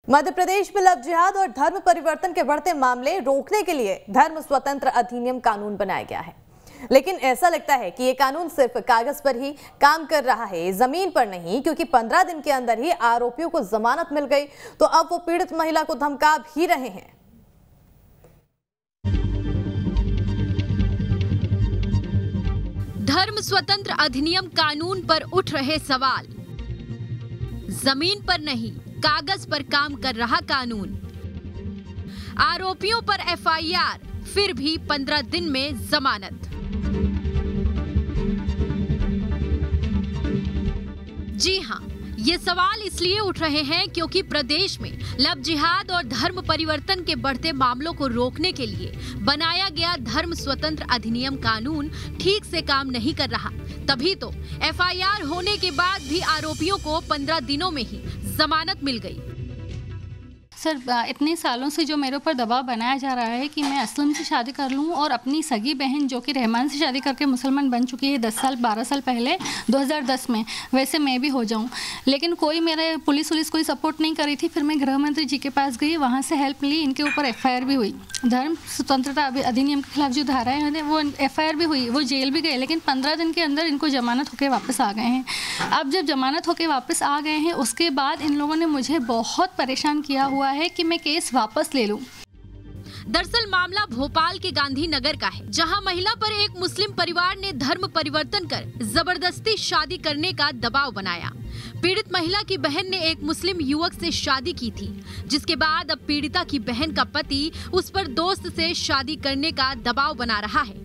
मध्य प्रदेश में लव जिहाद और धर्म परिवर्तन के बढ़ते मामले रोकने के लिए धर्म स्वतंत्र अधिनियम कानून बनाया गया है। लेकिन ऐसा लगता है कि ये कानून सिर्फ कागज पर ही काम कर रहा है, जमीन पर नहीं, क्योंकि 15 दिन के अंदर ही आरोपियों को जमानत मिल गई तो अब वो पीड़ित महिला को धमका भी रहे हैं। धर्म स्वतंत्र अधिनियम कानून पर उठ रहे सवाल। जमीन पर नहीं, कागज पर काम कर रहा कानून। आरोपियों पर एफआईआर, फिर भी 15 दिन में जमानत। जी हां, ये सवाल इसलिए उठ रहे हैं क्योंकि प्रदेश में लव जिहाद और धर्म परिवर्तन के बढ़ते मामलों को रोकने के लिए बनाया गया धर्म स्वतंत्र अधिनियम कानून ठीक से काम नहीं कर रहा। तभी तो एफआईआर होने के बाद भी आरोपियों को 15 दिनों में ही जमानत मिल गई। सर, इतने सालों से जो मेरे ऊपर दबाव बनाया जा रहा है कि मैं असलम से शादी कर लूं और अपनी सगी बहन जो कि रहमान से शादी करके मुसलमान बन चुकी है 10 साल 12 साल पहले 2010 में, वैसे मैं भी हो जाऊं। लेकिन कोई मेरे पुलिस कोई सपोर्ट नहीं करी थी। फिर मैं गृह मंत्री जी के पास गई, वहाँ से हेल्प ली। इनके ऊपर एफआईआर भी हुई। धर्म स्वतंत्रता अधिनियम के खिलाफ जो धाराएं हैं वो एफआईआर भी हुई, वो जेल भी गए। लेकिन 15 दिन के अंदर इनको जमानत होकर वापस आ गए हैं। अब जब जमानत होकर वापस आ गए हैं, उसके बाद इन लोगों ने मुझे बहुत परेशान किया हुआ है कि मैं केस वापस ले लूं। दरअसल मामला भोपाल के गांधीनगर का है, जहां महिला पर एक मुस्लिम परिवार ने धर्म परिवर्तन कर जबरदस्ती शादी करने का दबाव बनाया। पीड़ित महिला की बहन ने एक मुस्लिम युवक से शादी की थी, जिसके बाद अब पीड़िता की बहन का पति उस पर दोस्त से शादी करने का दबाव बना रहा है।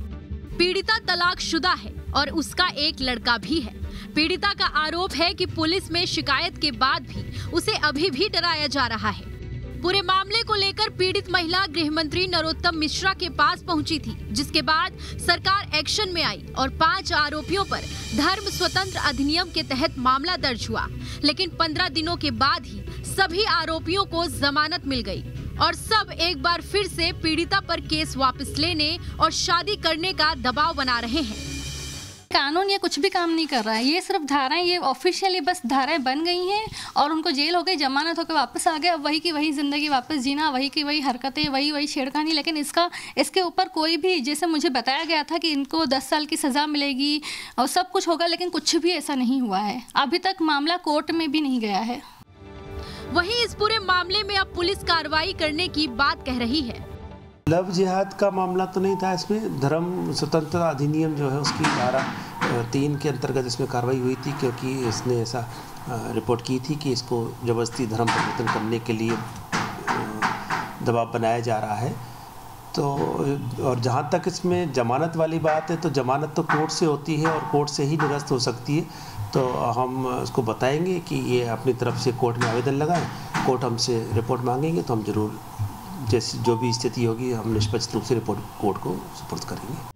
पीड़िता तलाकशुदा है और उसका एक लड़का भी है। पीड़िता का आरोप है कि पुलिस में शिकायत के बाद भी उसे अभी भी डराया जा रहा है। पूरे मामले को लेकर पीड़ित महिला गृह मंत्री नरोत्तम मिश्रा के पास पहुंची थी, जिसके बाद सरकार एक्शन में आई और 5 आरोपियों पर धर्म स्वतंत्र अधिनियम के तहत मामला दर्ज हुआ। लेकिन 15 दिनों के बाद ही सभी आरोपियों को जमानत मिल गई और सब एक बार फिर से पीड़िता पर केस वापस लेने और शादी करने का दबाव बना रहे हैं। कानून ये कुछ भी काम नहीं कर रहा है। ये सिर्फ धाराएं, ये ऑफिशियली बस धाराएं बन गई हैं और उनको जेल हो गई, जमानत होकर वापस आ गए। अब वही की वही जिंदगी वापस जीना, वही की वही हरकतें, वही छेड़खानी। लेकिन इसके ऊपर कोई भी, जैसे मुझे बताया गया था कि इनको 10 साल की सज़ा मिलेगी और सब कुछ होगा, लेकिन कुछ भी ऐसा नहीं हुआ है। अभी तक मामला कोर्ट में भी नहीं गया है। वहीं इस पूरे मामले में अब पुलिस कार्रवाई करने की बात कह रही है। लव जिहाद का मामला तो नहीं था इसमें। धर्म स्वतंत्रता अधिनियम जो है उसकी धारा 3 के अंतर्गत इसमें कार्रवाई हुई थी, क्योंकि इसने ऐसा रिपोर्ट की थी कि इसको जबरदस्ती धर्म परिवर्तन करने के लिए दबाव बनाया जा रहा है। तो और जहाँ तक इसमें जमानत वाली बात है, तो जमानत तो कोर्ट से होती है और कोर्ट से ही निरस्त हो सकती है। तो हम उसको बताएंगे कि ये अपनी तरफ से कोर्ट में आवेदन लगाएं। कोर्ट हमसे रिपोर्ट मांगेंगे तो हम जरूर, जैसी जो भी स्थिति होगी, हम निष्पक्ष रूप से रिपोर्ट कोर्ट को सुपुर्द करेंगे।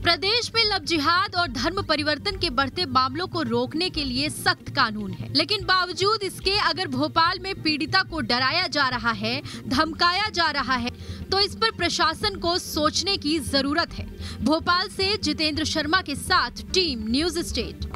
प्रदेश में लव जिहाद और धर्म परिवर्तन के बढ़ते मामलों को रोकने के लिए सख्त कानून है, लेकिन बावजूद इसके अगर भोपाल में पीड़िता को डराया जा रहा है, धमकाया जा रहा है, तो इस पर प्रशासन को सोचने की जरूरत है। भोपाल से जितेंद्र शर्मा के साथ टीम न्यूज़ स्टेट।